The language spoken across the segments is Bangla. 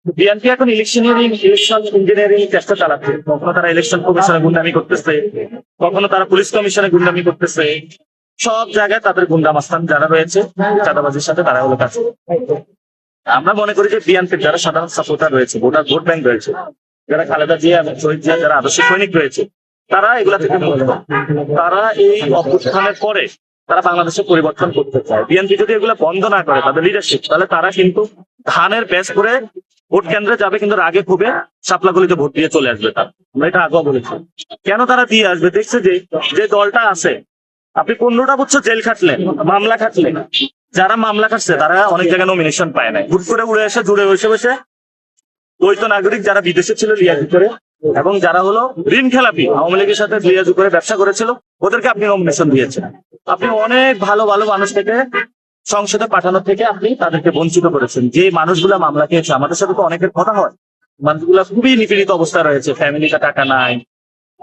বিএনপি এখন ইলেকশন ইঞ্জিনিয়ারিং চেষ্টা চালাচ্ছে। কখনো তারা ইলেকশন কমিশনে গুন্ডামি করতেছে, কখনো তারা পুলিশ কমিশনে গুন্ডামি করতেছে। সব জায়গায় তাদের গুন্ডা মাস্তান যারা রয়েছে চাঁদাবাজির সাথে তারা হলো কাজ। আমরা মনে করি যে বিএনপির যারা সাধারণ সাপোর্টার রয়েছে, ভোট ব্যাংক রয়েছে, যারা খালেদা জিয়া এবং শহীদ জিয়া যারা আদর্শ সৈনিক রয়েছে, তারা এগুলা থেকে মুক্ত। তারা এই অভ্যুত্থানের পরে তারা বাংলাদেশে পরিবর্তন করতে চায়। বিএনপি যদি এগুলা বন্ধ না করে তাদের লিডারশিপ, তাহলে তারা কিন্তু ধানের ব্যাচ করে ভোট কেন্দ্রে যাবে, কিন্তু আগে খুবই শাপলাগুলিতে ভোট দিয়ে চলে আসবে। তার আমরা এটা আগেও বলেছি। কেন তারা দিয়ে আসবে? দেখছে যে দলটা আছে, আপনি 15টা বছর জেল খাটলেন, মামলা খাটলেন, যারা মামলা খাটছে তারা অনেক জায়গায় নমিনেশন পায় না, হুট করে উড়ে এসে জুড়ে বসে বসে দ্বৈত নাগরিক যারা বিদেশে ছিল লিয়াজু করে, এবং যারা হলো ঋণ খেলাপি আওয়ামী লীগের সাথে লিয়াজু করে ব্যবসা করেছিল, ওদেরকে আপনি নমিনেশন দিয়েছেন। আপনি অনেক ভালো ভালো মানুষ থেকে সংসদে পাঠানোর থেকে আপনি তাদেরকে বঞ্চিত করেছেন। যে মানুষগুলা মামলা খেয়েছে, আমাদের সাথে তো অনেকের কথা হয়, মানুষগুলা খুবই নিপীড়িত অবস্থায় রয়েছে, ফ্যামিলিতে টাকা নাই,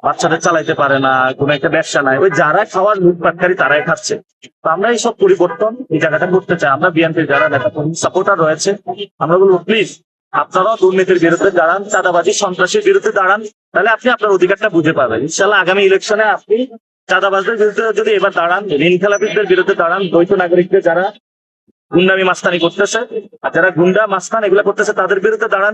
বাচ্চাদের চালাইতে পারে না, কোনো একটা ব্যবসা নাই, ওই যারা খাওয়ার লুটপাটকারী তারাই খাচ্ছে। তো আমরা এইসব পরিবর্তন এই জায়গাটা করতে চাই। আমরা বিএনপির যারা নেতা সাপোর্টার রয়েছে, আমরা বলবো প্লিজ আপনারাও দুর্নীতির বিরুদ্ধে দাঁড়ান, চাঁদাবাজি সন্ত্রাসীর বিরুদ্ধে দাঁড়ান, তাহলে আপনি আপনার অধিকারটা বুঝে পাবেন। ইনশাল্লাহ আগামী ইলেকশনে আপনি চাঁদাবাজদের বিরুদ্ধে যদি এবার দাঁড়ান, ঋণ খেলাপিদের বিরুদ্ধে দাঁড়ান, দ্বৈত নাগরিকদের যারা গুন্ডামি মাস্তানি করতেছে আর যারা গুন্ডা মাস্তান এগুলা করতেছে তাদের বিরুদ্ধে দাঁড়ান,